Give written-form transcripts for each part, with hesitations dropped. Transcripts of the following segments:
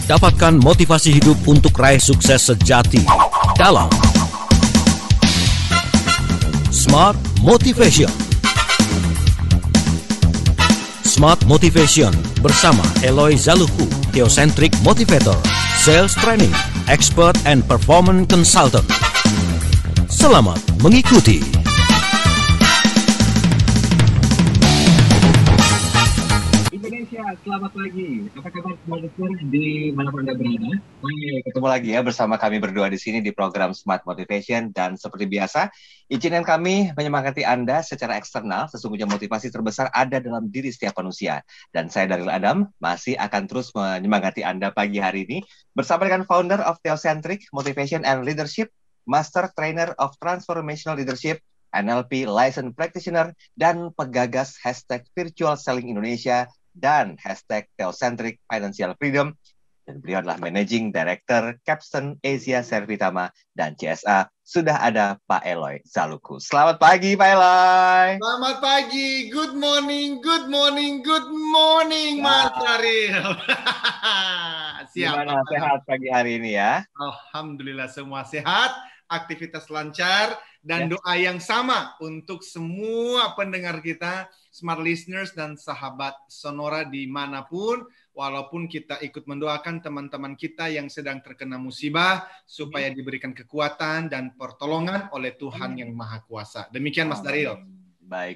Dapatkan motivasi hidup untuk raih sukses sejati dalam Smart Motivation. Smart Motivation bersama Eloy Zaluku, Theocentric Motivator, Sales Training, Expert and Performance Consultant. Selamat mengikuti. Indonesia, selamat pagi. Apa kabar teman-teman di mana Anda berada? Ketemu lagi ya bersama kami berdua di sini di program Smart Motivation, dan seperti biasa, izinkan kami menyemangati Anda secara eksternal. Sesungguhnya motivasi terbesar ada dalam diri setiap manusia. Dan saya Daryl Adam masih akan terus menyemangati Anda pagi hari ini bersama dengan founder of Theocentric Motivation and Leadership, Master Trainer of Transformational Leadership, NLP Licensed Practitioner, dan penggagas hashtag Virtual Selling Indonesia dan hashtag Theocentric Financial Freedom. Dan beliau adalah Managing Director Capstan Asia Servitama dan CSA. Sudah ada Pak Eloy Zaluku. Selamat pagi Pak Eloy. Selamat pagi, good morning, good morning, good morning Mas Daryl. Gimana sehat pagi hari ini ya? Alhamdulillah semua sehat, aktivitas lancar, dan doa yang sama untuk semua pendengar kita, smart listeners dan sahabat Sonora dimanapun. Walaupun kita ikut mendoakan teman-teman kita yang sedang terkena musibah, supaya diberikan kekuatan dan pertolongan oleh Tuhan yang Maha Kuasa. Demikian Mas Daryl.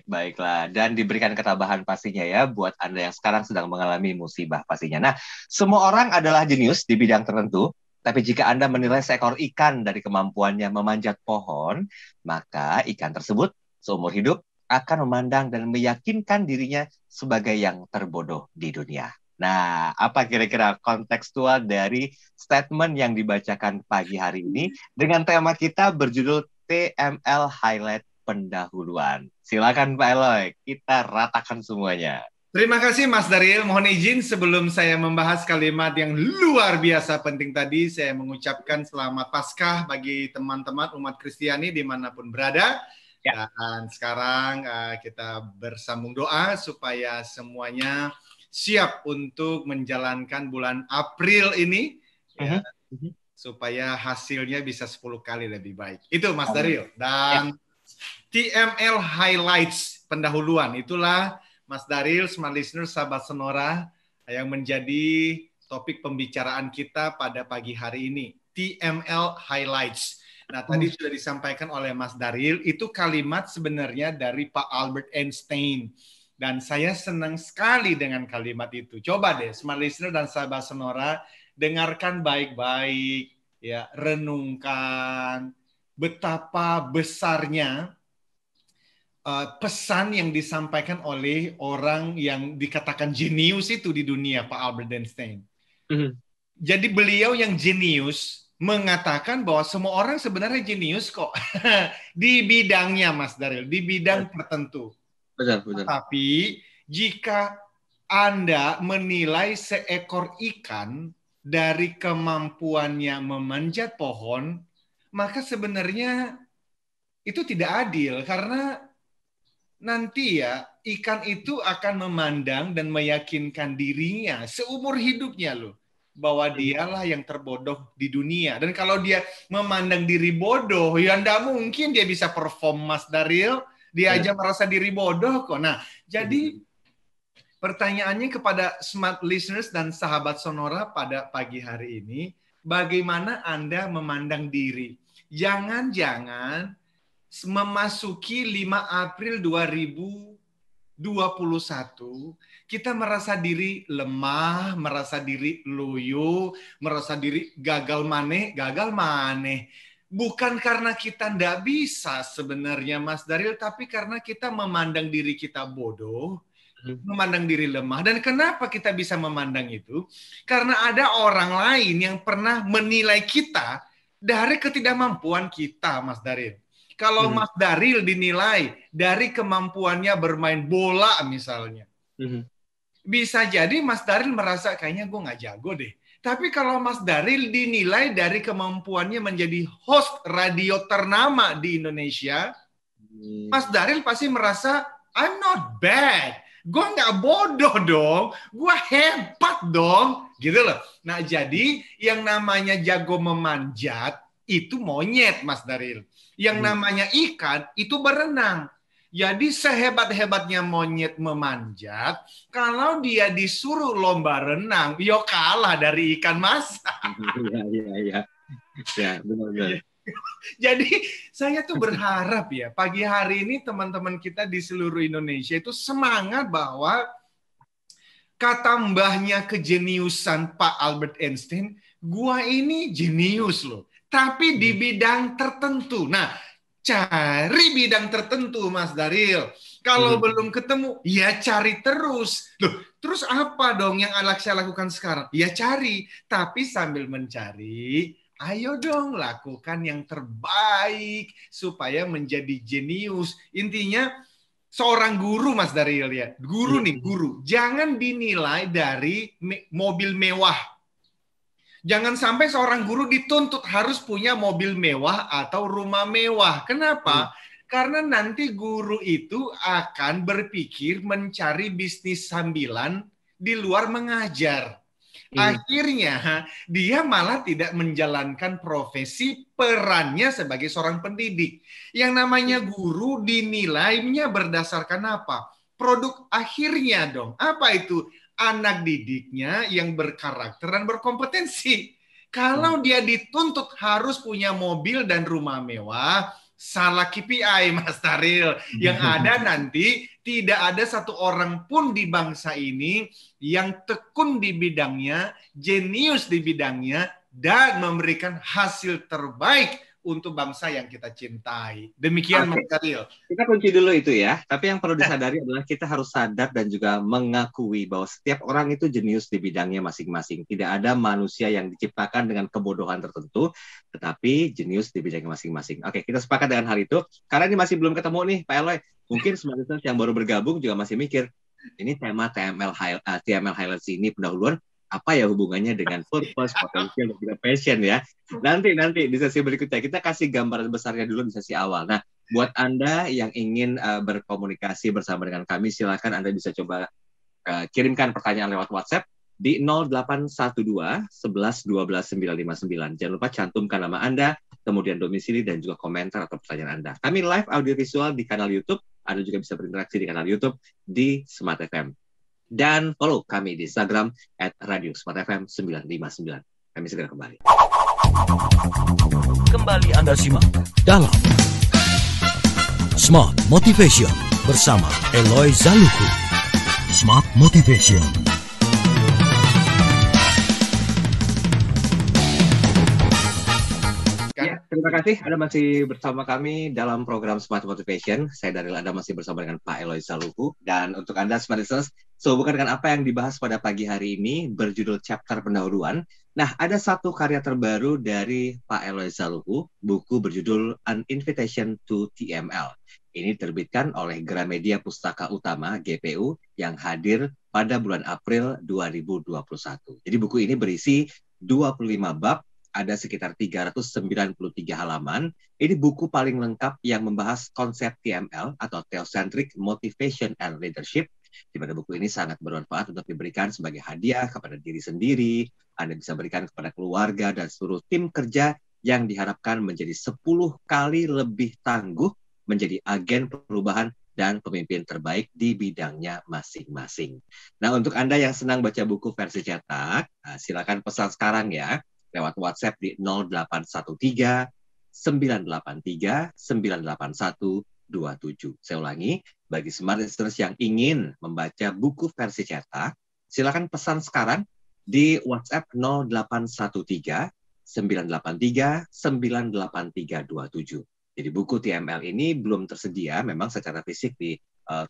Baiklah. Dan diberikan ketabahan pastinya ya, buat Anda yang sekarang sedang mengalami musibah pastinya. Nah, semua orang adalah jenius di bidang tertentu. Tapi jika Anda menilai seekor ikan dari kemampuannya memanjat pohon, maka ikan tersebut seumur hidup akan memandang dan meyakinkan dirinya sebagai yang terbodoh di dunia. Nah, apa kira-kira kontekstual dari statement yang dibacakan pagi hari ini dengan tema kita berjudul TML Highlight Pendahuluan? Silakan Pak Eloy, kita ratakan semuanya. Terima kasih Mas Daryl. Mohon izin sebelum saya membahas kalimat yang luar biasa penting tadi, saya mengucapkan selamat Paskah bagi teman-teman umat Kristiani dimanapun berada. Ya. Dan sekarang kita bersambung doa supaya semuanya siap untuk menjalankan bulan April ini, ya, supaya hasilnya bisa 10 kali lebih baik. Itu Mas Daryl. Dan TML Highlights Pendahuluan, itulah Mas Daryl, smart listener, sahabat Sonora, yang menjadi topik pembicaraan kita pada pagi hari ini. TML Highlights. Nah, tadi sudah disampaikan oleh Mas Daryl, itu kalimat sebenarnya dari Pak Albert Einstein. Dan saya senang sekali dengan kalimat itu. Coba deh, smart listener dan sahabat Sonora, dengarkan baik-baik, ya, renungkan betapa besarnya pesan yang disampaikan oleh orang yang dikatakan jenius itu di dunia, Pak Albert Einstein. Jadi beliau yang jenius mengatakan bahwa semua orang sebenarnya jenius kok di bidangnya, Mas Daryl, di bidang tertentu. Benar. Tapi jika Anda menilai seekor ikan dari kemampuannya memanjat pohon, maka sebenarnya itu tidak adil, karena nanti ya ikan itu akan memandang dan meyakinkan dirinya seumur hidupnya loh, bahwa dialah yang terbodoh di dunia. Dan kalau dia memandang diri bodoh, ya enggak mungkin dia bisa perform, Mas Daryl. Dia aja merasa diri bodoh kok. Nah, jadi pertanyaannya kepada smart listeners dan sahabat Sonora pada pagi hari ini, bagaimana Anda memandang diri? Jangan-jangan memasuki 5 April 2021, kita merasa diri lemah, merasa diri loyo, merasa diri gagal maneh. Bukan karena kita tidak bisa sebenarnya Mas Daryl, tapi karena kita memandang diri kita bodoh, memandang diri lemah. Dan kenapa kita bisa memandang itu? Karena ada orang lain yang pernah menilai kita dari ketidakmampuan kita, Mas Daryl. Kalau Mas Daryl dinilai dari kemampuannya bermain bola misalnya, bisa jadi Mas Daryl merasa kayaknya gue nggak jago deh. Tapi kalau Mas Daryl dinilai dari kemampuannya menjadi host radio ternama di Indonesia, Mas Daryl pasti merasa I'm not bad. Gue nggak bodoh dong, gue hebat dong, gitu loh. Nah, jadi yang namanya jago memanjat itu monyet, Mas Daril. Yang namanya ikan itu berenang. Jadi sehebat-hebatnya monyet memanjat, kalau dia disuruh lomba renang, yo kalah dari ikan, Mas. Iya. Ya, benar-benar. Jadi saya tuh berharap ya pagi hari ini teman-teman kita di seluruh Indonesia itu semangat bahwa kata mbahnya kejeniusan Pak Albert Einstein, gua ini jenius loh, tapi di bidang tertentu. Nah, cari bidang tertentu, Mas Daril. Kalau belum ketemu, ya cari terus. Loh, terus apa dong yang saya lakukan sekarang? Ya cari, tapi sambil mencari, ayo dong lakukan yang terbaik supaya menjadi jenius. Intinya seorang guru, Mas Daril ya. Guru nih, guru. Jangan dinilai dari mobil mewah. Jangan sampai seorang guru dituntut harus punya mobil mewah atau rumah mewah. Kenapa? Karena nanti guru itu akan berpikir mencari bisnis sambilan di luar mengajar. Akhirnya dia malah tidak menjalankan profesi perannya sebagai seorang pendidik. Yang namanya guru dinilainya berdasarkan apa? Produk akhirnya dong. Apa itu? Anak didiknya yang berkarakter dan berkompetensi. Kalau dia dituntut harus punya mobil dan rumah mewah, salah KPI, Mas Taril. Yang ada nanti tidak ada satu orang pun di bangsa ini yang tekun di bidangnya, jenius di bidangnya, dan memberikan hasil terbaik untuk bangsa yang kita cintai. Demikian, Mas Taril. Kita kunci dulu itu ya. Tapi yang perlu disadari adalah kita harus sadar dan juga mengakui bahwa setiap orang itu jenius di bidangnya masing-masing. Tidak ada manusia yang diciptakan dengan kebodohan tertentu, tetapi jenius di bidangnya masing-masing. Oke, kita sepakat dengan hal itu. Karena ini masih belum ketemu nih, Pak Eloy. Mungkin sebenarnya yang baru bergabung juga masih mikir, ini tema TML Highlights ini pendahuluan, apa ya hubungannya dengan purpose, potensial, dan juga passion ya. Nanti di sesi berikutnya kita kasih gambaran besarnya dulu di sesi awal. Nah, buat Anda yang ingin berkomunikasi bersama dengan kami, silakan Anda bisa coba kirimkan pertanyaan lewat WhatsApp di 0812 11 12 959. Jangan lupa cantumkan nama Anda, kemudian domisili dan juga komentar atau pertanyaan Anda. Kami live audiovisual di kanal YouTube. Anda juga bisa berinteraksi di kanal YouTube di Smart FM. Dan follow kami di Instagram @radiosmartfm959. Kami segera kembali. Kembali Anda simak dalam Smart Motivation bersama Eloy Zaluku. Smart Motivation. Terima kasih Anda masih bersama kami dalam program Smart Motivation. Saya Daril, Anda masih bersama dengan Pak Eloy Zaluku. Dan untuk Anda Smart Listeners, sehubungan dengan apa yang dibahas pada pagi hari ini berjudul chapter pendahuluan. Nah, ada satu karya terbaru dari Pak Eloy Zaluku, buku berjudul An Invitation to TML. Ini diterbitkan oleh Gramedia Pustaka Utama GPU yang hadir pada bulan April 2021. Jadi buku ini berisi 25 bab, ada sekitar 393 halaman. Ini buku paling lengkap yang membahas konsep TML atau Theocentric Motivation and Leadership, di mana buku ini sangat bermanfaat untuk diberikan sebagai hadiah kepada diri sendiri. Anda bisa berikan kepada keluarga dan seluruh tim kerja yang diharapkan menjadi 10 kali lebih tangguh menjadi agen perubahan dan pemimpin terbaik di bidangnya masing-masing. Nah, untuk Anda yang senang baca buku versi cetak, silakan pesan sekarang ya, lewat WhatsApp di 0813 983 981 27. Saya ulangi, bagi Smart Listeners yang ingin membaca buku versi cetak, silakan pesan sekarang di WhatsApp 0813 983 98327. Jadi buku TML ini belum tersedia memang secara fisik di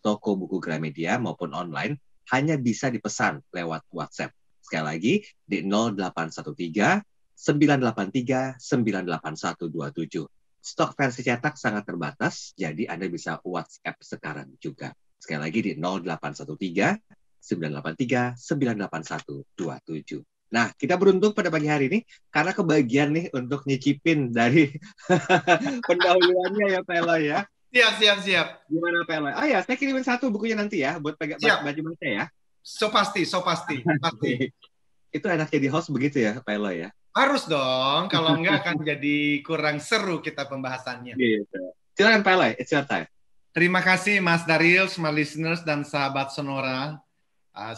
toko buku Gramedia maupun online, hanya bisa dipesan lewat WhatsApp. Sekali lagi di 0813 983 98127. Stok versi cetak sangat terbatas, jadi Anda bisa WhatsApp sekarang juga. Sekali lagi di 0813 983 98127. Nah, kita beruntung pada pagi hari ini karena kebagian nih untuk nyicipin dari pendahuluannya ya Pak Eloy ya. Siap, siap, siap. Gimana Pak Eloy? Oh ya, saya kirimin satu bukunya nanti ya buat pegang Siap. baju baca ya. So pasti, pasti. Itu enak jadi host begitu ya Pak Eloy ya. Harus dong, kalau enggak akan jadi kurang seru kita pembahasannya. Gitu. Silakan Pak Eloy, it's your time. Terima kasih Mas Daril, smart listeners dan sahabat Sonora.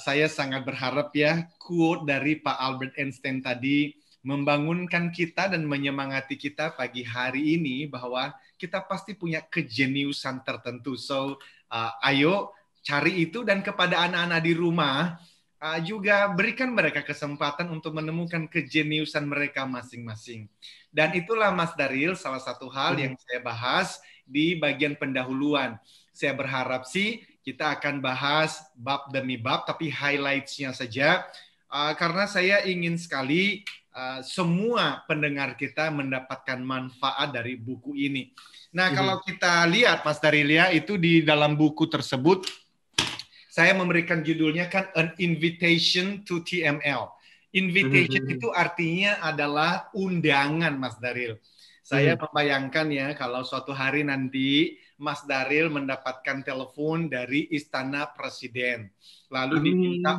Saya sangat berharap ya quote dari Pak Albert Einstein tadi membangunkan kita dan menyemangati kita pagi hari ini bahwa kita pasti punya kejeniusan tertentu. So, ayo cari itu, dan kepada anak-anak di rumah juga berikan mereka kesempatan untuk menemukan kejeniusan mereka masing-masing. Dan itulah Mas Daril salah satu hal yang saya bahas di bagian pendahuluan. Saya berharap sih kita akan bahas bab demi bab, tapi highlights-nya saja. Karena saya ingin sekali semua pendengar kita mendapatkan manfaat dari buku ini. Nah, kalau kita lihat Mas Darilia, itu di dalam buku tersebut, saya memberikan judulnya kan An Invitation to TML. Invitation itu artinya adalah undangan, Mas Daril. Saya membayangkan ya, kalau suatu hari nanti Mas Daril mendapatkan telepon dari Istana Presiden, lalu diminta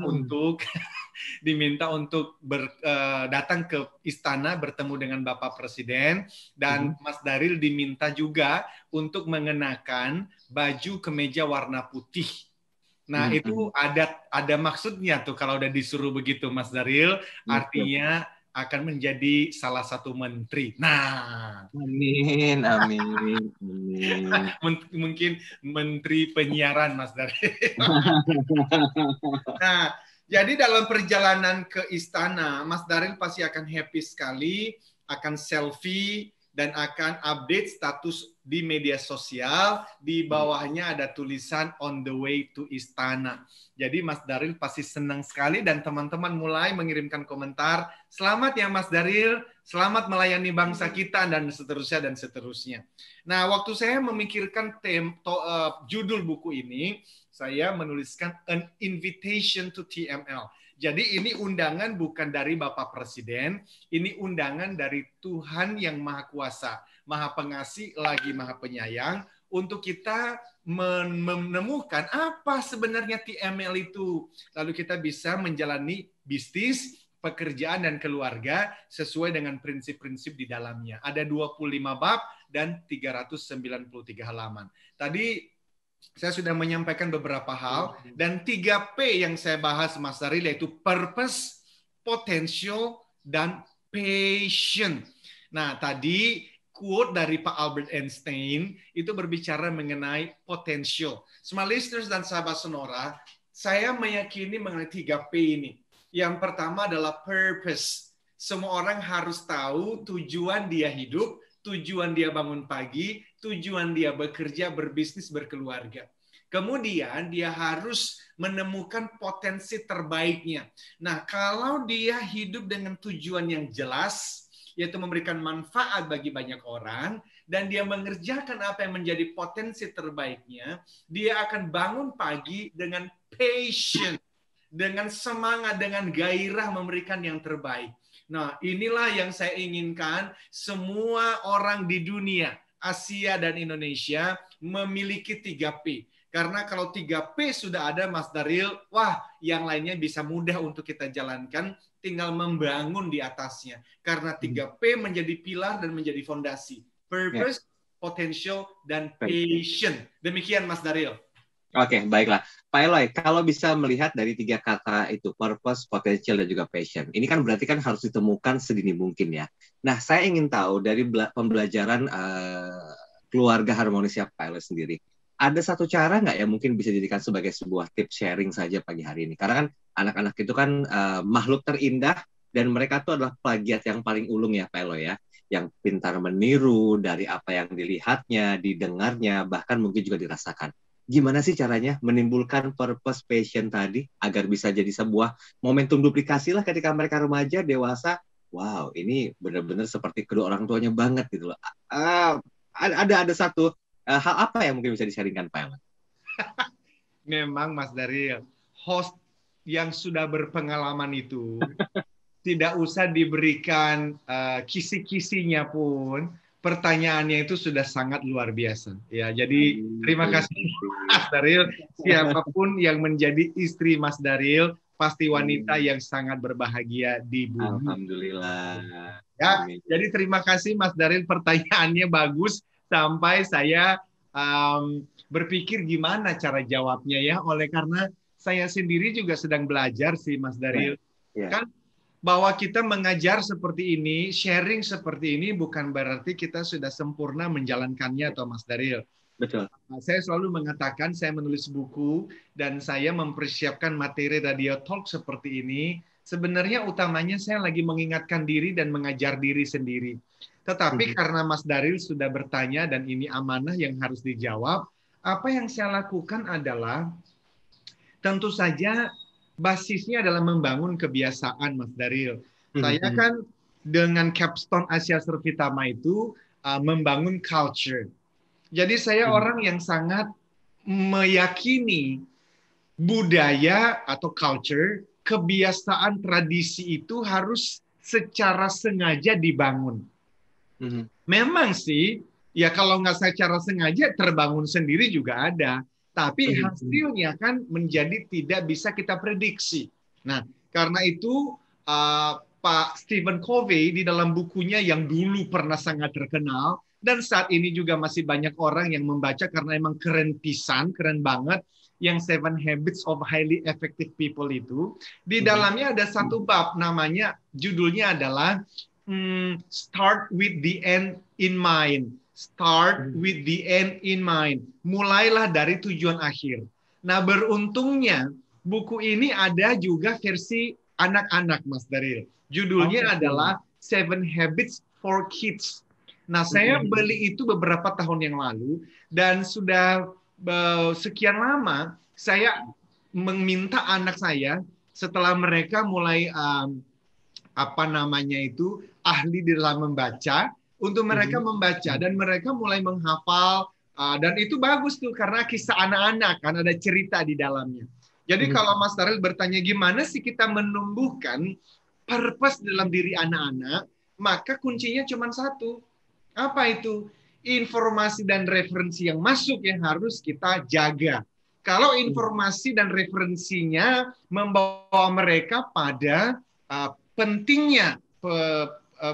untuk datang ke istana bertemu dengan Bapak Presiden, dan Mas Daril diminta juga untuk mengenakan baju kemeja warna putih. Nah, itu ada maksudnya tuh kalau udah disuruh begitu, Mas Daril, artinya akan menjadi salah satu menteri. Nah, amin. Mungkin menteri penyiaran, Mas Daril. Nah, jadi dalam perjalanan ke istana, Mas Daril pasti akan happy sekali, akan selfie, dan akan update status di media sosial. Di bawahnya ada tulisan on the way to istana. Jadi Mas Daril pasti senang sekali, dan teman-teman mulai mengirimkan komentar, selamat ya Mas Daril, selamat melayani bangsa kita, dan seterusnya. Nah, waktu saya memikirkan judul buku ini, saya menuliskan An Invitation to TML. Jadi ini undangan bukan dari Bapak Presiden, ini undangan dari Tuhan yang Maha Kuasa, Maha Pengasih lagi Maha Penyayang, untuk kita menemukan apa sebenarnya TML itu. Lalu kita bisa menjalani bisnis, pekerjaan, dan keluarga sesuai dengan prinsip-prinsip di dalamnya. Ada 25 bab dan 393 halaman. Tadi saya sudah menyampaikan beberapa hal, dan 3P yang saya bahas Mas Daril, yaitu purpose, potential, dan passion. Nah, tadi quote dari Pak Albert Einstein itu berbicara mengenai potential. Smart listeners dan sahabat Sonora, saya meyakini mengenai 3P ini. Yang pertama adalah purpose. Semua orang harus tahu tujuan dia hidup, tujuan dia bangun pagi, tujuan dia bekerja, berbisnis, berkeluarga. Kemudian dia harus menemukan potensi terbaiknya. Nah, kalau dia hidup dengan tujuan yang jelas, yaitu memberikan manfaat bagi banyak orang, dan dia mengerjakan apa yang menjadi potensi terbaiknya, dia akan bangun pagi dengan passion, dengan semangat, dengan gairah memberikan yang terbaik. Nah, inilah yang saya inginkan semua orang di dunia, Asia dan Indonesia, memiliki 3P. Karena kalau 3P sudah ada, Mas Daril, wah, yang lainnya bisa mudah untuk kita jalankan, tinggal membangun di atasnya. Karena 3P menjadi pilar dan menjadi fondasi. Purpose, potential, dan passion. Demikian, Mas Daril. Oke, baiklah. Pak Eloy, kalau bisa melihat dari 3 kata itu, purpose, potential, dan juga passion, ini kan berarti kan harus ditemukan sedini mungkin ya. Nah, saya ingin tahu dari pembelajaran keluarga harmonisnya Pak Eloy sendiri, ada satu cara nggak yang mungkin bisa dijadikan sebagai sebuah tips sharing saja pagi hari ini? Karena kan anak-anak itu kan makhluk terindah, dan mereka tuh adalah plagiat yang paling ulung ya Pak Eloy ya, yang pintar meniru dari apa yang dilihatnya, didengarnya, bahkan mungkin juga dirasakan. Gimana sih caranya menimbulkan purpose passion tadi agar bisa jadi sebuah momentum duplikasi lah ketika mereka remaja, dewasa? Wow, ini benar-benar seperti kedua orang tuanya banget gitu loh. Ada satu hal apa yang mungkin bisa di-sharingkan Pak Eloy? Memang Mas Daril, host yang sudah berpengalaman itu tidak usah diberikan kisi-kisinya pun, pertanyaannya itu sudah sangat luar biasa. Ya, jadi terima kasih Mas Daryl. Siapapun yang menjadi istri Mas Daryl pasti wanita yang sangat berbahagia di bumi. Alhamdulillah. Ya, jadi terima kasih Mas Daryl, pertanyaannya bagus sampai saya berpikir gimana cara jawabnya ya. Oleh karena saya sendiri juga sedang belajar sih Mas Daryl. Kan bahwa kita mengajar seperti ini, sharing seperti ini bukan berarti kita sudah sempurna menjalankannya atau Mas Daryl. Betul. Saya selalu mengatakan saya menulis buku dan saya mempersiapkan materi radio talk seperti ini. Sebenarnya utamanya saya lagi mengingatkan diri dan mengajar diri sendiri. Tetapi karena Mas Daryl sudah bertanya dan ini amanah yang harus dijawab, apa yang saya lakukan adalah tentu saja basisnya adalah membangun kebiasaan Mas Daryl. Saya kan dengan capstone Asia Servitama itu membangun culture. Jadi saya orang yang sangat meyakini budaya atau culture, kebiasaan tradisi itu harus secara sengaja dibangun. Memang sih, ya kalau nggak secara sengaja terbangun sendiri juga ada. Tapi hasilnya kan menjadi tidak bisa kita prediksi. Nah, karena itu Pak Stephen Covey di dalam bukunya yang dulu pernah sangat terkenal, dan saat ini juga masih banyak orang yang membaca karena emang keren pisan, keren banget, yang 7 Habits of Highly Effective People itu. Di dalamnya ada satu bab namanya, judulnya adalah Start with the End in Mind. Start with the end in mind. Mulailah dari tujuan akhir. Nah, beruntungnya buku ini ada juga versi anak-anak, Mas Daryl. Judulnya adalah 7 Habits for Kids. Nah, saya beli itu beberapa tahun yang lalu dan sudah sekian lama saya meminta anak saya setelah mereka mulai ahli di dalam membaca, untuk mereka membaca dan mereka mulai menghafal dan itu bagus tuh karena kisah anak-anak kan ada cerita di dalamnya. Jadi kalau Mas Daryl bertanya gimana sih kita menumbuhkan purpose dalam diri anak-anak, maka kuncinya cuma satu. Apa itu? Informasi dan referensi yang masuk yang harus kita jaga. Kalau informasi dan referensinya membawa mereka pada pentingnya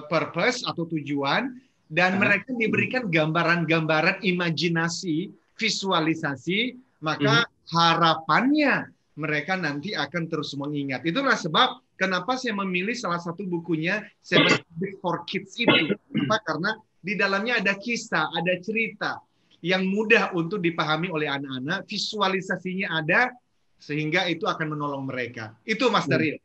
purpose atau tujuan, dan mereka diberikan gambaran-gambaran imajinasi, visualisasi, maka harapannya mereka nanti akan terus mengingat. Itulah sebab kenapa saya memilih salah satu bukunya 7 Habits for Kids itu. Kenapa? Karena di dalamnya ada kisah, ada cerita yang mudah untuk dipahami oleh anak-anak, visualisasinya ada, sehingga itu akan menolong mereka. Itu Mas Daryl.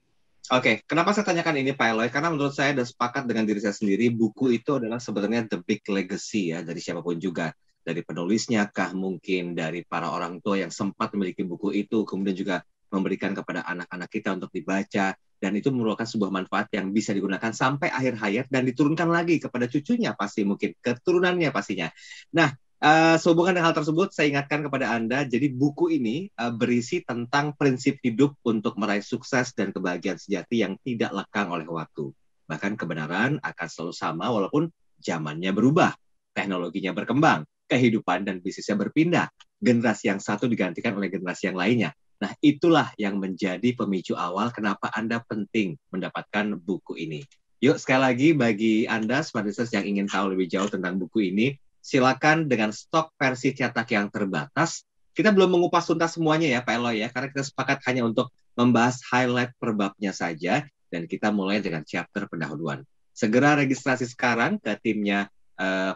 Oke, kenapa saya tanyakan ini Pak Eloy? Karena menurut saya dan sepakat dengan diri saya sendiri, buku itu adalah sebenarnya the big legacy ya dari siapapun juga. Dari penulisnya kah, mungkin dari para orang tua yang sempat memiliki buku itu, kemudian juga memberikan kepada anak-anak kita untuk dibaca, dan itu merupakan sebuah manfaat yang bisa digunakan sampai akhir hayat dan diturunkan lagi kepada cucunya pasti, mungkin keturunannya pastinya. Nah, sehubungan dengan hal tersebut, saya ingatkan kepada Anda, jadi buku ini berisi tentang prinsip hidup untuk meraih sukses dan kebahagiaan sejati yang tidak lekang oleh waktu. Bahkan kebenaran akan selalu sama walaupun zamannya berubah, teknologinya berkembang, kehidupan dan bisnisnya berpindah, generasi yang satu digantikan oleh generasi yang lainnya. Nah, itulah yang menjadi pemicu awal kenapa Anda penting mendapatkan buku ini. Yuk, sekali lagi bagi Anda, Smart Listeners yang ingin tahu lebih jauh tentang buku ini, silakan dengan stok versi cetak yang terbatas. Kita belum mengupas tuntas semuanya ya Pak Eloy ya, karena kita sepakat hanya untuk membahas highlight per babnya saja, dan kita mulai dengan chapter pendahuluan. Segera registrasi sekarang ke timnya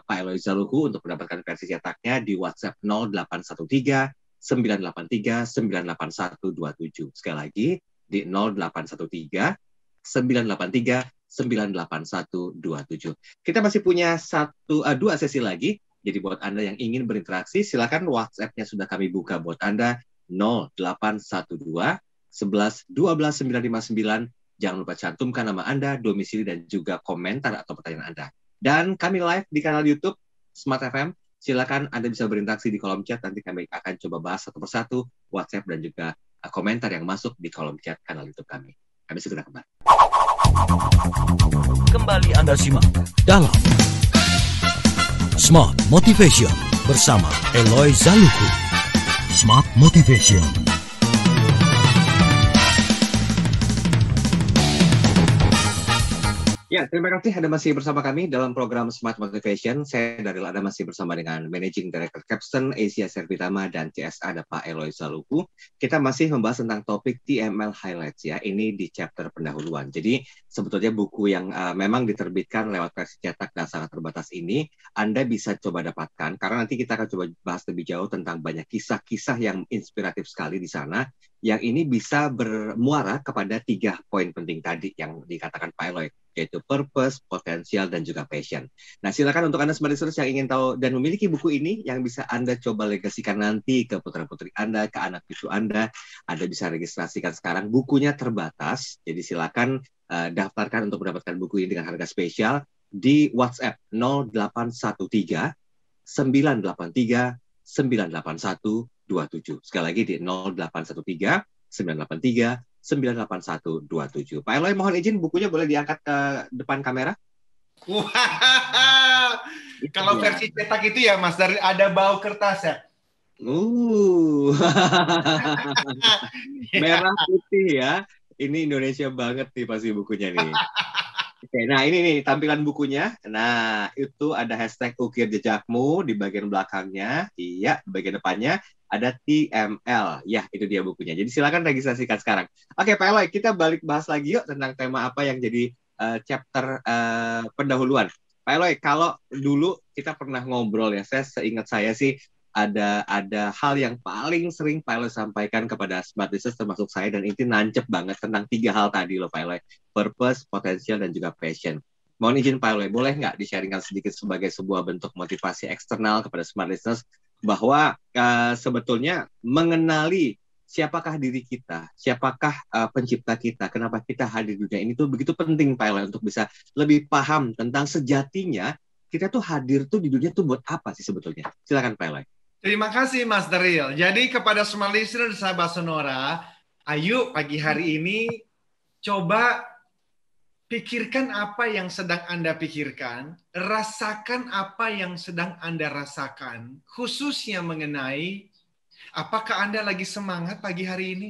Pak Eloy Zaluhu untuk mendapatkan versi cetaknya di WhatsApp 0813 983 98127. Sekali lagi di 0813 983 98127. Kita masih punya dua sesi lagi. Jadi buat Anda yang ingin berinteraksi, silakan WhatsApp-nya sudah kami buka buat Anda 0812 11 12 959. Jangan lupa cantumkan nama Anda, domisili dan juga komentar atau pertanyaan Anda. Dan kami live di kanal YouTube Smart FM. Silakan Anda bisa berinteraksi di kolom chat, nanti kami akan coba bahas satu persatu WhatsApp dan juga komentar yang masuk di kolom chat kanal YouTube kami. Kami segera kembali. Kembali Anda simak dalam Smart Motivation bersama Eloy Zaluku. Smart Motivation. Ya, terima kasih Anda masih bersama kami dalam program Smart Motivation. Saya Daryl, Anda masih bersama dengan Managing Director Capstone Asia Servitama dan CSA ada Pak Eloy Zaluku. Kita masih membahas tentang topik TML Highlights ya. Ini di chapter pendahuluan. Jadi sebetulnya buku yang memang diterbitkan lewat versi cetak dan sangat terbatas ini Anda bisa coba dapatkan karena nanti kita akan coba bahas lebih jauh tentang banyak kisah-kisah yang inspiratif sekali di sana. Yang ini bisa bermuara kepada 3 poin penting tadi yang dikatakan Pak Eloy, yaitu purpose, potensial, dan juga passion. Nah, silakan untuk Anda smart listeners yang ingin tahu dan memiliki buku ini yang bisa Anda coba legasikan nanti ke putra-putri Anda, ke anak cucu Anda bisa registrasikan sekarang. Bukunya terbatas, jadi silakan daftarkan untuk mendapatkan buku ini dengan harga spesial di WhatsApp 0813 983 981 27. Sekali lagi di 0813 983 98127. Pak Eloy, mohon izin bukunya boleh diangkat ke depan kamera? Wah, kalau versi cetak itu ya Mas, dari ada bau kertas ya. Merah putih ya. Ini Indonesia banget nih pasti bukunya nih. Oke, nah ini nih tampilan bukunya. Nah, itu ada hashtag ukir jejakmu di bagian belakangnya. Iya, di bagian depannya ada TML. Ya, itu dia bukunya. Jadi silakan registrasikan sekarang. Oke, Pak Eloy, kita balik bahas lagi yuk tentang tema apa yang jadi chapter pendahuluan. Pak Eloy, kalau dulu kita pernah ngobrol ya, seingat saya sih ada hal yang paling sering Pak Eloy sampaikan kepada smart listeners termasuk saya, dan itu nancep banget tentang 3 hal tadi loh Pak Eloy. Purpose, potensial, dan juga passion. Mohon izin Pak Eloy, boleh nggak di-sharingkan sedikit sebagai sebuah bentuk motivasi eksternal kepada smart listeners bahwa sebetulnya mengenali siapakah diri kita, siapakah pencipta kita, kenapa kita hadir di dunia ini tuh begitu penting Pak Eloy untuk bisa lebih paham tentang sejatinya kita tuh hadir tuh di dunia tuh buat apa sih sebetulnya. Silakan Pak Eloy. Terima kasih Mas Daryl. Jadi kepada smart listener sahabat Sonora, ayo pagi hari ini coba pikirkan apa yang sedang Anda pikirkan, rasakan apa yang sedang Anda rasakan, khususnya mengenai apakah Anda lagi semangat pagi hari ini?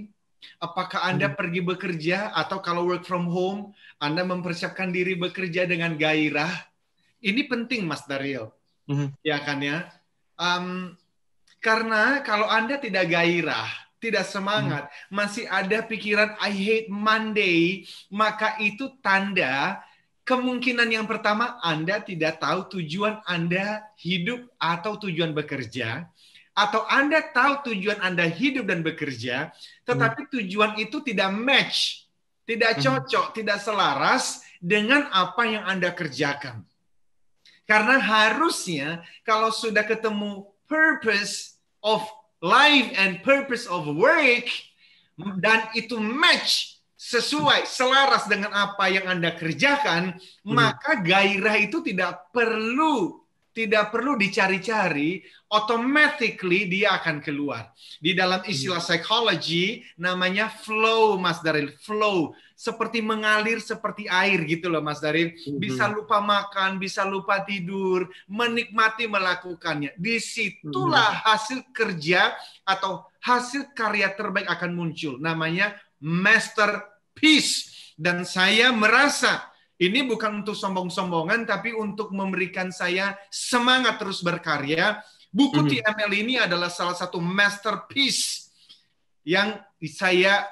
Apakah Anda pergi bekerja atau kalau work from home, Anda mempersiapkan diri bekerja dengan gairah? Ini penting Mas Daryl. Ya kan ya? Karena kalau Anda tidak gairah, tidak semangat, masih ada pikiran I hate Monday, maka itu tanda kemungkinan yang pertama Anda tidak tahu tujuan Anda hidup atau tujuan bekerja, atau Anda tahu tujuan Anda hidup dan bekerja, tetapi tujuan itu tidak match, tidak cocok, tidak selaras dengan apa yang Anda kerjakan. Karena harusnya kalau sudah ketemu purpose of life and purpose of work, dan itu match, sesuai, selaras dengan apa yang Anda kerjakan, maka gairah itu tidak perlu dicari-cari, automatically dia akan keluar. Di dalam istilah psikologi namanya flow, Mas Daryl, flow. Seperti mengalir seperti air gitu loh Mas Daryl. Bisa lupa makan, bisa lupa tidur, menikmati melakukannya. Disitulah hasil kerja atau hasil karya terbaik akan muncul. Namanya masterpiece. Dan saya merasa ini bukan untuk sombong-sombongan, tapi untuk memberikan saya semangat terus berkarya. Buku TML ini adalah salah satu masterpiece yang saya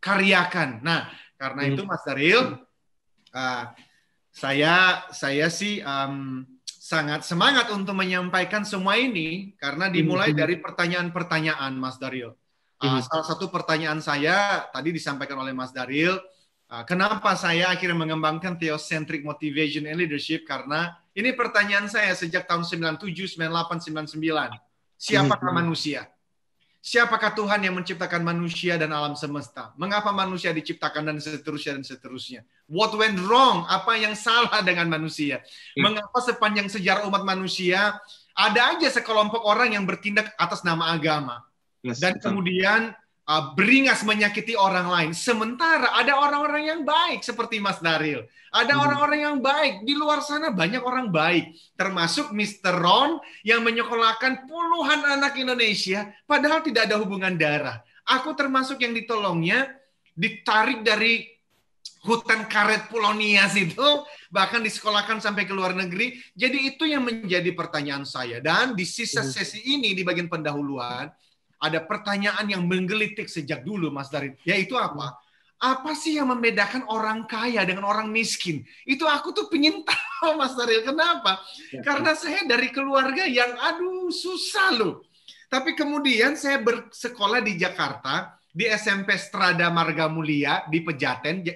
karyakan. Nah, karena itu Mas Daryl, saya sih sangat semangat untuk menyampaikan semua ini, karena dimulai dari pertanyaan-pertanyaan Mas Daryl. Salah satu pertanyaan saya tadi disampaikan oleh Mas Daryl, kenapa saya akhirnya mengembangkan Theocentric Motivation and Leadership? Karena ini pertanyaan saya sejak tahun 97, 98, 99. Siapakah manusia? Siapakah Tuhan yang menciptakan manusia dan alam semesta? Mengapa manusia diciptakan dan seterusnya dan seterusnya? What went wrong? Apa yang salah dengan manusia? Mengapa sepanjang sejarah umat manusia ada aja sekelompok orang yang bertindak atas nama agama? Dan kemudian beringas menyakiti orang lain. Sementara ada orang-orang yang baik seperti Mas Daril. Ada orang-orang yang baik. Di luar sana banyak orang baik. Termasuk Mr. Ron yang menyekolahkan puluhan anak Indonesia padahal tidak ada hubungan darah. Aku termasuk yang ditolongnya, ditarik dari hutan karet Pulau Nias itu, bahkan disekolahkan sampai ke luar negeri. Jadi itu yang menjadi pertanyaan saya. Dan di sisa sesi ini, di bagian pendahuluan, ada pertanyaan yang menggelitik sejak dulu, Mas Darin. Yaitu apa? Apa sih yang membedakan orang kaya dengan orang miskin? Itu aku tuh pengen tahu, Mas Darin. Kenapa? Karena saya dari keluarga yang susah loh. Tapi kemudian saya bersekolah di Jakarta, di SMP Strada Marga Mulia, di Pejaten,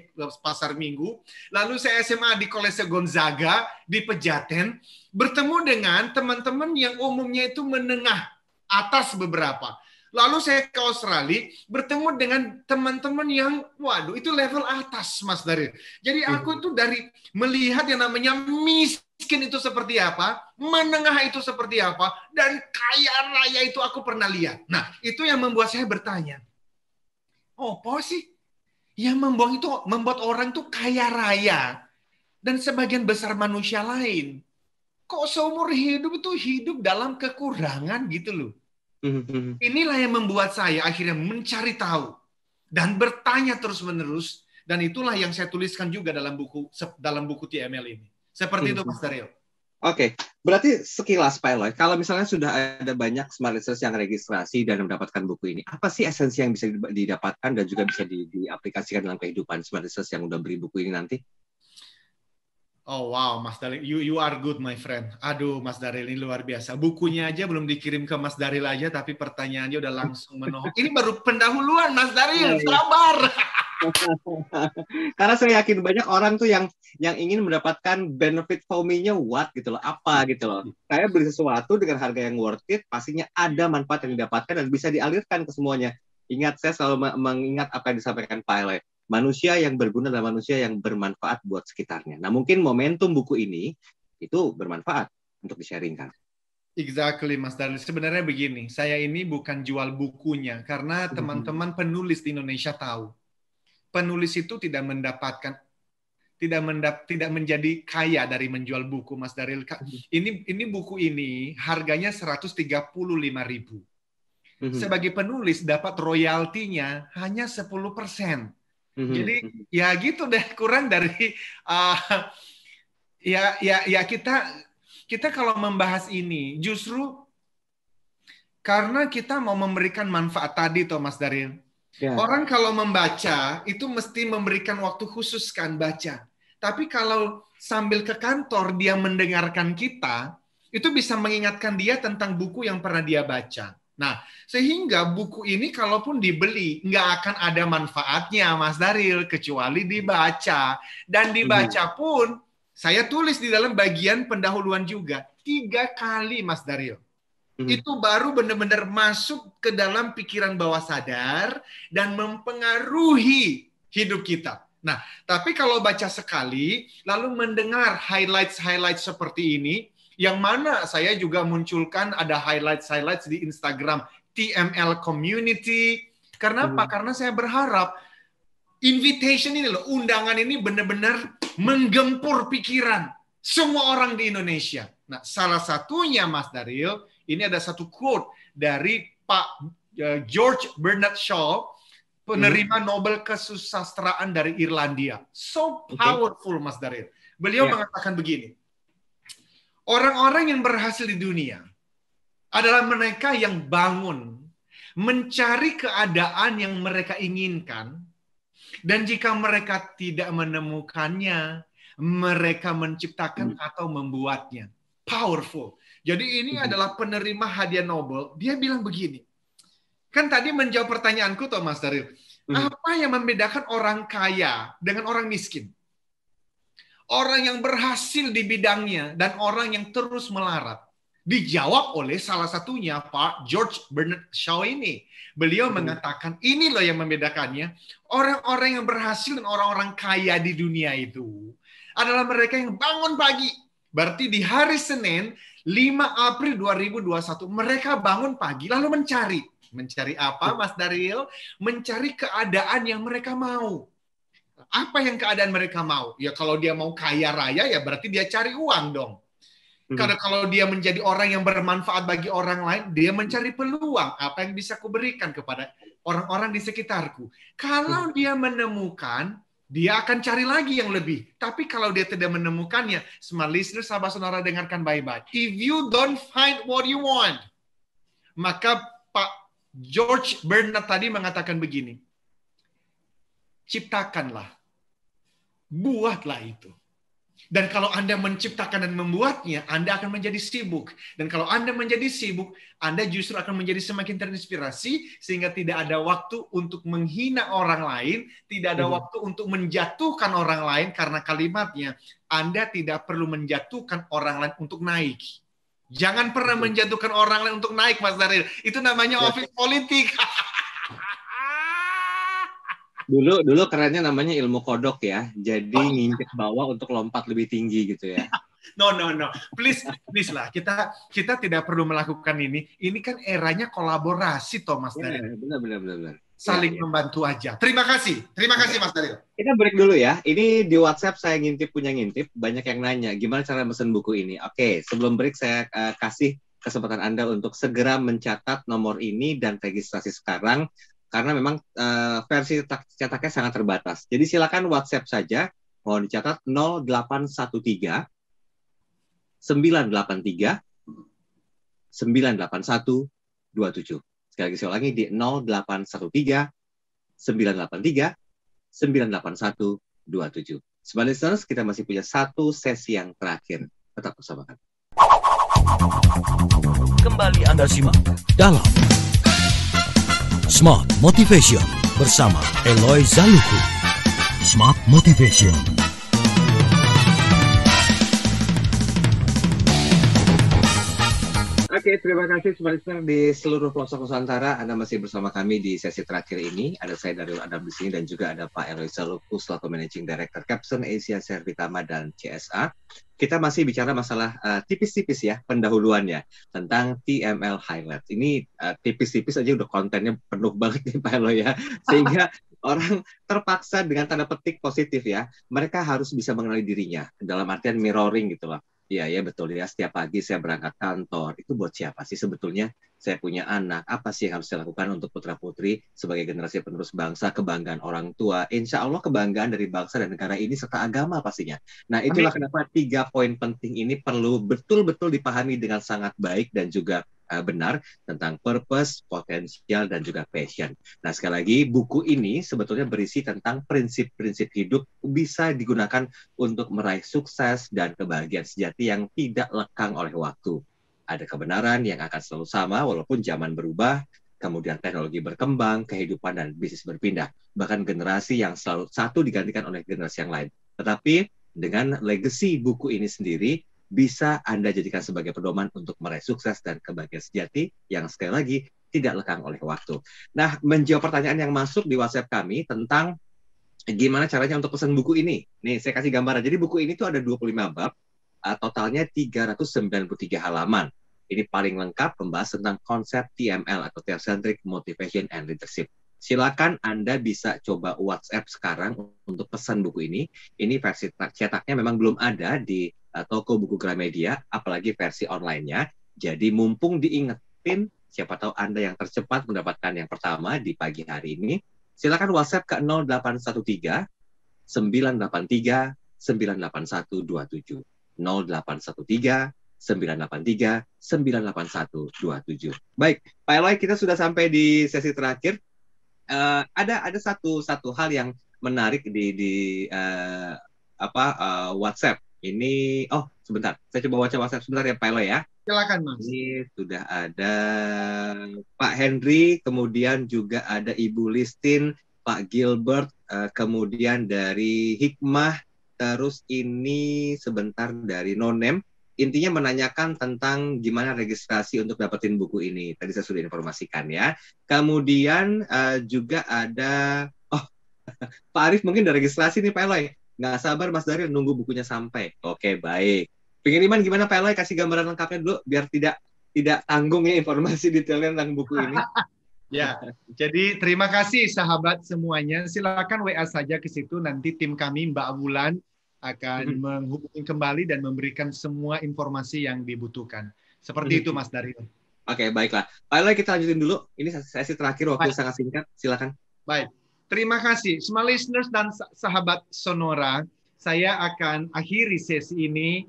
Pasar Minggu. Lalu saya SMA di Kolese Gonzaga, di Pejaten. Bertemu dengan teman-teman yang umumnya itu menengah atas beberapa. Lalu saya ke Australia, bertemu dengan teman-teman yang, waduh, itu level atas, Mas Darin. Jadi aku itu dari melihat yang namanya miskin itu seperti apa, menengah itu seperti apa, dan kaya raya itu aku pernah lihat. Nah, itu yang membuat saya bertanya, apa sih yang membuat orang itu kaya raya, dan sebagian besar manusia lain, kok seumur hidup itu hidup dalam kekurangan gitu loh. Inilah yang membuat saya akhirnya mencari tahu dan bertanya terus-menerus, dan itulah yang saya tuliskan juga dalam buku TML ini. Seperti itu, Mas Daryl. Oke, berarti sekilas Pak Eloy, kalau misalnya sudah ada banyak smart listeners yang registrasi dan mendapatkan buku ini, apa sih esensi yang bisa didapatkan dan juga bisa diaplikasikan dalam kehidupan smart listeners yang udah beli buku ini nanti? Oh wow, Mas Daril, you are good, my friend. Aduh, Mas Daril, ini luar biasa. Bukunya aja belum dikirim ke Mas Daril aja, tapi pertanyaannya udah langsung menohok. Ini baru pendahuluan, Mas Daril. Sabar. Karena saya yakin banyak orang tuh yang ingin mendapatkan benefit for me-nya what gitu loh, apa gitu loh. Saya beli sesuatu dengan harga yang worth it, pastinya ada manfaat yang didapatkan dan bisa dialirkan ke semuanya. Ingat, saya selalu mengingat apa yang disampaikan Pak Eloy. Manusia yang berguna adalah manusia yang bermanfaat buat sekitarnya. Nah, mungkin momentum buku ini itu bermanfaat untuk di-sharingkan. Exactly, Mas Daril. Sebenarnya begini, saya ini bukan jual bukunya, karena teman-teman penulis di Indonesia tahu. Penulis itu tidak menjadi kaya dari menjual buku, Mas Daril. Ini buku ini harganya 135.000. Sebagai penulis dapat royaltinya hanya 10%. Jadi ya gitu deh, kurang dari kita kalau membahas ini justru karena kita mau memberikan manfaat tadi toh, Mas Daril. Orang kalau membaca itu mesti memberikan waktu khusus kan baca. Tapi kalau sambil ke kantor dia mendengarkan kita, itu bisa mengingatkan dia tentang buku yang pernah dia baca. Nah, sehingga buku ini kalaupun dibeli, nggak akan ada manfaatnya, Mas Daril, kecuali dibaca. Dan dibaca pun, saya tulis di dalam bagian pendahuluan juga, 3 kali, Mas Daril. Itu baru benar-benar masuk ke dalam pikiran bawah sadar dan mempengaruhi hidup kita. Nah, tapi kalau baca sekali, lalu mendengar highlights seperti ini, yang mana saya juga munculkan ada highlights di Instagram TML Community. Karena apa? Karena saya berharap invitation ini loh, undangan ini benar-benar menggempur pikiran semua orang di Indonesia. Nah, salah satunya, Mas Daril, ini ada satu quote dari Pak George Bernard Shaw, penerima Nobel Kesusastraan dari Irlandia. So powerful, Mas Daril. Beliau mengatakan begini, orang-orang yang berhasil di dunia adalah mereka yang bangun, mencari keadaan yang mereka inginkan, dan jika mereka tidak menemukannya, mereka menciptakan atau membuatnya. Powerful. Jadi ini adalah penerima hadiah Nobel. Dia bilang begini, kan tadi menjawab pertanyaanku toh, Mas Daril, apa yang membedakan orang kaya dengan orang miskin? Orang yang berhasil di bidangnya dan orang yang terus melarat. Dijawab oleh salah satunya Pak George Bernard Shaw ini. Beliau mengatakan ini loh yang membedakannya. Orang-orang yang berhasil dan orang-orang kaya di dunia itu adalah mereka yang bangun pagi. Berarti di hari Senin 5 April 2021 mereka bangun pagi lalu mencari Mencari apa, Mas Daryl? Mencari keadaan yang mereka mau. Apa yang keadaan mereka mau? Ya kalau dia mau kaya raya, ya berarti dia cari uang dong. Karena kalau dia menjadi orang yang bermanfaat bagi orang lain, dia mencari peluang. Apa yang bisa kuberikan kepada orang-orang di sekitarku? Kalau dia menemukan, dia akan cari lagi yang lebih. Tapi kalau dia tidak menemukannya, smart listener, sahabat sonora, dengarkan baik-baik. If you don't find what you want, maka Pak George Bernard tadi mengatakan begini, ciptakanlah, buatlah itu. Dan kalau Anda menciptakan dan membuatnya, Anda akan menjadi sibuk. Dan kalau Anda menjadi sibuk, Anda justru akan menjadi semakin terinspirasi, sehingga tidak ada waktu untuk menghina orang lain, tidak ada waktu untuk menjatuhkan orang lain, karena kalimatnya, Anda tidak perlu menjatuhkan orang lain untuk naik. Jangan pernah menjatuhkan orang lain untuk naik, Mas Daryl. Itu namanya office politik. Dulu kerennya namanya ilmu kodok ya. Jadi nginjek bawah untuk lompat lebih tinggi gitu ya. No. Please lah. Kita tidak perlu melakukan ini. Ini kan eranya kolaborasi, Thomas. Ya, benar. Saling membantu aja. Terima kasih Mas Daryl. Kita break dulu ya. Ini di WhatsApp saya punya ngintip. Banyak yang nanya, gimana cara mesen buku ini? Oke, sebelum break saya kasih kesempatan Anda untuk segera mencatat nomor ini dan registrasi sekarang. Karena memang versi cetaknya sangat terbatas. Jadi silakan WhatsApp saja, mau dicatat 0813 983 981 27. Sekali lagi saya ulangi di 0813 983 981 27. Smart listeners, kita masih punya satu sesi yang terakhir. Tetap bersama kami. Kembali Anda simak dalam Smart Motivation bersama Eloy Zaluku. Smart Motivation. Oke, terima kasih Smart Listener di seluruh pelosok Nusantara. Anda masih bersama kami di sesi terakhir ini. Ada saya Daryl Adam di sini dan juga ada Pak Eloy Zaluku selaku Managing Director Capson Asia Servitama dan CSA. Kita masih bicara masalah tipis-tipis ya pendahuluannya tentang TML Highlight. Ini tipis-tipis aja udah kontennya penuh banget nih Pak Eloy ya. Sehingga orang terpaksa dengan tanda petik positif ya. Mereka harus bisa mengenali dirinya dalam artian mirroring gitu loh. Iya betul ya, setiap pagi saya berangkat kantor, itu buat siapa sih sebetulnya? Saya punya anak, apa sih yang harus saya lakukan untuk putra-putri sebagai generasi penerus bangsa, kebanggaan orang tua, insya Allah kebanggaan dari bangsa dan negara ini serta agama pastinya. Nah itulah kenapa 3 poin penting ini perlu betul-betul dipahami dengan sangat baik dan juga benar tentang purpose, potensial, dan juga passion. Nah, sekali lagi, buku ini sebetulnya berisi tentang prinsip-prinsip hidup bisa digunakan untuk meraih sukses dan kebahagiaan sejati yang tidak lekang oleh waktu. Ada kebenaran yang akan selalu sama walaupun zaman berubah, kemudian teknologi berkembang, kehidupan dan bisnis berpindah. Bahkan generasi yang selalu satu digantikan oleh generasi yang lain. Tetapi dengan legacy buku ini sendiri, bisa Anda jadikan sebagai pedoman untuk meraih sukses dan kebahagiaan sejati yang sekali lagi tidak lekang oleh waktu. Nah, menjawab pertanyaan yang masuk di WhatsApp kami tentang gimana caranya untuk pesan buku ini. Nih, saya kasih gambaran. Jadi buku ini tuh ada 25 bab, totalnya 393 halaman. Ini paling lengkap membahas tentang konsep TML atau Theocentric Motivation and Leadership. Silakan Anda bisa coba WhatsApp sekarang untuk pesan buku ini. Ini versi cetaknya memang belum ada di toko buku Gramedia, apalagi versi online-nya. Jadi mumpung diingetin, siapa tahu Anda yang tercepat mendapatkan yang pertama di pagi hari ini. Silakan WhatsApp ke 0813 983 98127. 0813 983 98127. Baik, Pak Eloy, kita sudah sampai di sesi terakhir. Ada satu hal yang menarik di WhatsApp. Ini, sebentar, saya coba baca WhatsApp sebentar ya Pak Eloy ya. Silakan Mas. Ini sudah ada Pak Henry, kemudian juga ada Ibu Listin, Pak Gilbert, kemudian dari Hikmah, terus ini sebentar dari Nonem. Intinya menanyakan tentang gimana registrasi untuk dapetin buku ini. Tadi saya sudah informasikan ya. Kemudian juga ada, Pak Arif mungkin udah registrasi nih Pak Eloy. Nggak sabar Mas Daryl nunggu bukunya sampai. Oke, baik. Pengiriman gimana Pak Eloy? Kasih gambaran lengkapnya dulu biar tidak tanggung ya informasi detailnya tentang buku ini. Ya, jadi terima kasih sahabat semuanya. Silakan WA saja ke situ. Nanti tim kami Mbak Wulan akan menghubungi kembali dan memberikan semua informasi yang dibutuhkan. Seperti itu, Mas Dario. Oke, baiklah. Pak Eloy, kita lanjutin dulu. Ini sesi terakhir, waktu sangat singkat. Silakan. Baik, terima kasih. Semua listeners dan sahabat Sonora, saya akan akhiri sesi ini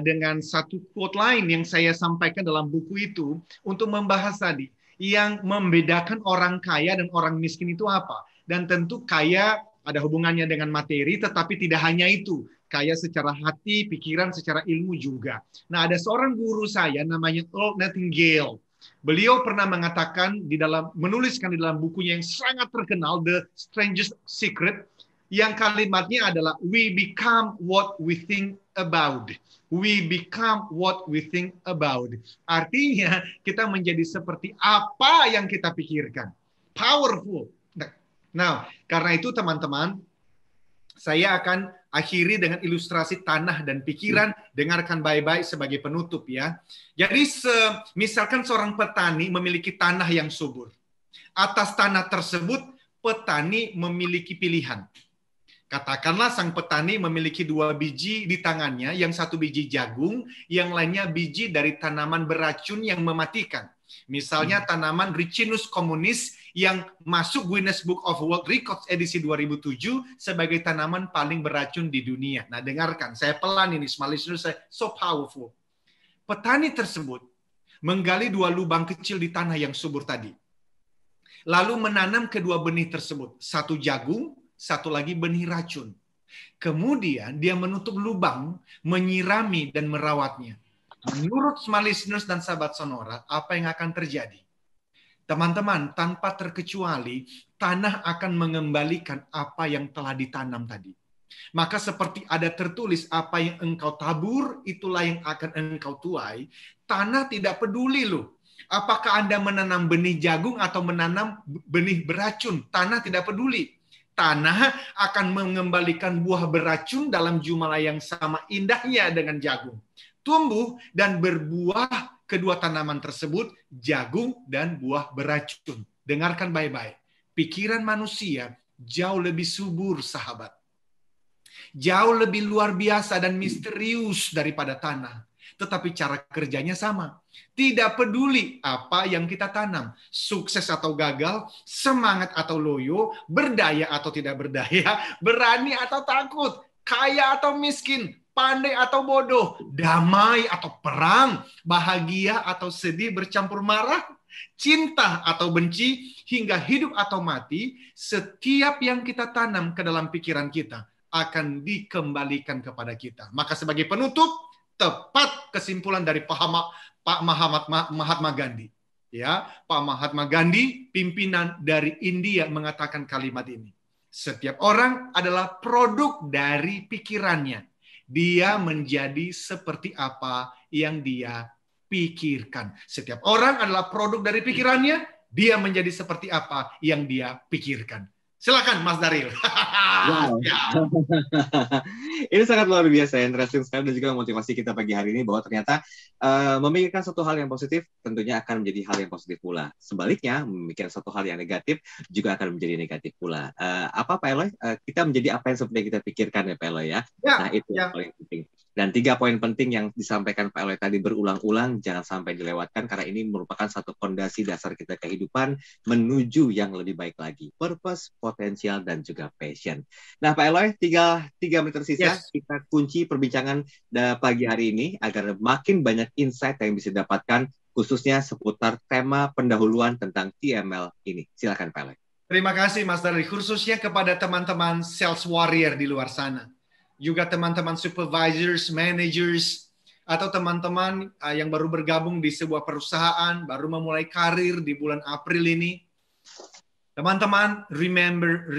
dengan satu quote lain yang saya sampaikan dalam buku itu untuk membahas tadi. Yang membedakan orang kaya dan orang miskin itu apa? Dan tentu kaya ada hubungannya dengan materi, tetapi tidak hanya itu. Kaya secara hati, pikiran, secara ilmu juga. Nah, ada seorang guru saya namanya Earl Nightingale. Beliau pernah mengatakan menuliskan di dalam bukunya yang sangat terkenal, The Strangest Secret, yang kalimatnya adalah we become what we think about. We become what we think about. Artinya kita menjadi seperti apa yang kita pikirkan. Powerful. Nah, karena itu teman-teman, saya akan akhiri dengan ilustrasi tanah dan pikiran. Dengarkan baik-baik sebagai penutup ya. Jadi misalkan seorang petani memiliki tanah yang subur. Atas tanah tersebut petani memiliki pilihan. Katakanlah sang petani memiliki 2 biji di tangannya, yang satu biji jagung, yang lainnya biji dari tanaman beracun yang mematikan. Misalnya tanaman Ricinus communis yang masuk Guinness Book of World Records edisi 2007 sebagai tanaman paling beracun di dunia. Nah, dengarkan, saya pelan ini, small listeners, saya so powerful. Petani tersebut menggali 2 lubang kecil di tanah yang subur tadi. Lalu menanam kedua benih tersebut, satu jagung, satu lagi benih racun. Kemudian dia menutup lubang, menyirami dan merawatnya. Menurut small listeners dan sahabat Sonora, apa yang akan terjadi? Teman-teman, tanpa terkecuali, tanah akan mengembalikan apa yang telah ditanam tadi. Maka seperti ada tertulis, apa yang engkau tabur, itulah yang akan engkau tuai. Tanah tidak peduli loh. Apakah Anda menanam benih jagung atau menanam benih beracun? Tanah tidak peduli. Tanah akan mengembalikan buah beracun dalam jumlah yang sama indahnya dengan jagung. Tumbuh dan berbuah kedua tanaman tersebut, jagung dan buah beracun. Dengarkan baik-baik. Pikiran manusia jauh lebih subur, sahabat. Jauh lebih luar biasa dan misterius daripada tanah. Tetapi cara kerjanya sama. Tidak peduli apa yang kita tanam. Sukses atau gagal, semangat atau loyo, berdaya atau tidak berdaya, berani atau takut, kaya atau miskin, pandai atau bodoh, damai atau perang, bahagia atau sedih bercampur marah, cinta atau benci, hingga hidup atau mati, setiap yang kita tanam ke dalam pikiran kita akan dikembalikan kepada kita. Maka sebagai penutup, tepat kesimpulan dari Pak Mahatma Gandhi. Ya, Pak Mahatma Gandhi, pimpinan dari India, mengatakan kalimat ini. Setiap orang adalah produk dari pikirannya. Dia menjadi seperti apa yang dia pikirkan. Setiap orang adalah produk dari pikirannya. Dia menjadi seperti apa yang dia pikirkan. Silakan Mas Daryl. Wow. Ini sangat luar biasa, interesting sekali, dan juga motivasi kita pagi hari ini bahwa ternyata memikirkan satu hal yang positif tentunya akan menjadi hal yang positif pula. Sebaliknya, memikirkan satu hal yang negatif juga akan menjadi negatif pula. Apa Pak Eloy? Kita menjadi apa yang seperti kita pikirkan ya Pak Eloy ya. Nah itu yang paling penting. Dan 3 poin penting yang disampaikan Pak Eloy tadi berulang-ulang jangan sampai dilewatkan, karena ini merupakan satu fondasi dasar kita kehidupan menuju yang lebih baik lagi. Purpose, potensial, dan juga passion. Nah Pak Eloy, 3 menit tersisa, kita kunci perbincangan pagi hari ini agar makin banyak insight yang bisa didapatkan khususnya seputar tema pendahuluan tentang TML ini. Silakan Pak Eloy. Terima kasih Mas Daryl, khususnya kepada teman-teman sales warrior di luar sana. Juga teman-teman supervisors, managers, atau teman-teman yang baru bergabung di sebuah perusahaan, baru memulai karir di bulan April ini. Teman-teman, remember,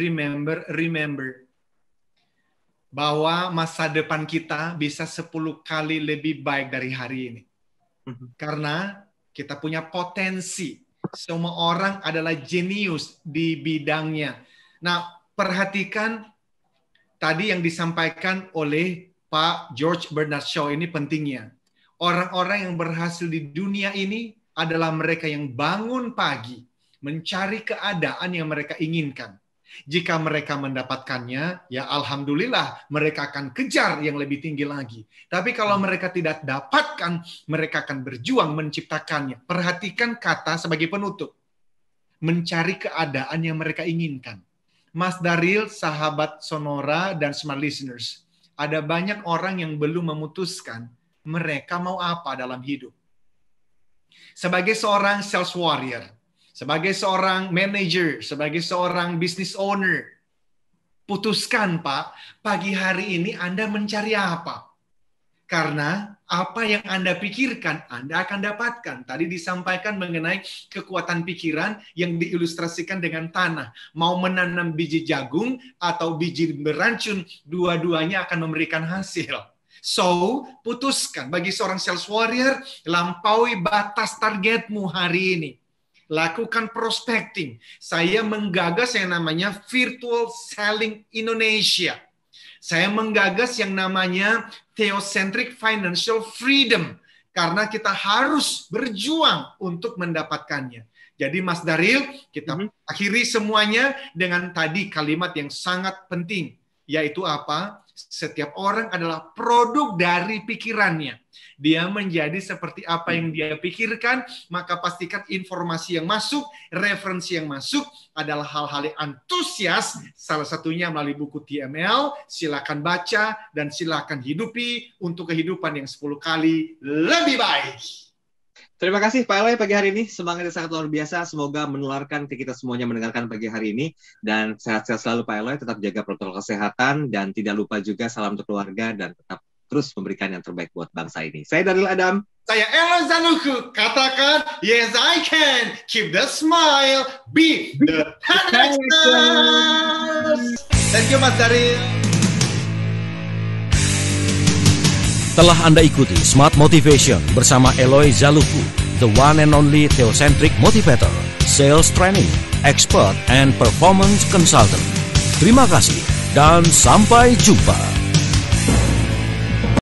bahwa masa depan kita bisa 10 kali lebih baik dari hari ini. Karena kita punya potensi. Semua orang adalah jenius di bidangnya. Nah, perhatikan tadi yang disampaikan oleh Pak George Bernard Shaw ini pentingnya. Orang-orang yang berhasil di dunia ini adalah mereka yang bangun pagi, mencari keadaan yang mereka inginkan. Jika mereka mendapatkannya, ya alhamdulillah, mereka akan kejar yang lebih tinggi lagi. Tapi kalau mereka tidak dapatkan, mereka akan berjuang menciptakannya. Perhatikan kata sebagai penutup. Mencari keadaan yang mereka inginkan. Mas Daril, sahabat Sonora, dan Smart Listeners, ada banyak orang yang belum memutuskan mereka mau apa dalam hidup. Sebagai seorang sales warrior, sebagai seorang manager, sebagai seorang business owner, putuskan Pak, pagi hari ini Anda mencari apa? Karena apa yang Anda pikirkan, Anda akan dapatkan. Tadi disampaikan mengenai kekuatan pikiran yang diilustrasikan dengan tanah. Mau menanam biji jagung atau biji beracun, dua-duanya akan memberikan hasil. So, putuskan bagi seorang sales warrior, lampaui batas targetmu hari ini. Lakukan prospecting. Saya menggagas yang namanya Virtual Selling Indonesia. Saya menggagas yang namanya Theocentric Financial Freedom. Karena kita harus berjuang untuk mendapatkannya. Jadi Mas Daril, kita akhiri semuanya dengan tadi kalimat yang sangat penting. Yaitu apa? Setiap orang adalah produk dari pikirannya. Dia menjadi seperti apa yang dia pikirkan, maka pastikan informasi yang masuk, referensi yang masuk adalah hal-hal yang antusias, salah satunya melalui buku TML, silakan baca dan silakan hidupi untuk kehidupan yang 10 kali lebih baik. Terima kasih Pak Eloy pagi hari ini, semangatnya sangat luar biasa, semoga menularkan ke kita semuanya mendengarkan pagi hari ini, dan sehat-sehat selalu Pak Eloy, tetap jaga protokol kesehatan, dan tidak lupa juga salam untuk keluarga, dan tetap terus memberikan yang terbaik buat bangsa ini. Saya Daril Adam. Saya Eloy Zanuku, katakan, yes I can, keep the smile, be the connectors. Thank you Mas Daril. Telah Anda ikuti Smart Motivation bersama Eloy Zaluku, the one and only Theocentric Motivator, Sales Training, Expert, and Performance Consultant. Terima kasih dan sampai jumpa.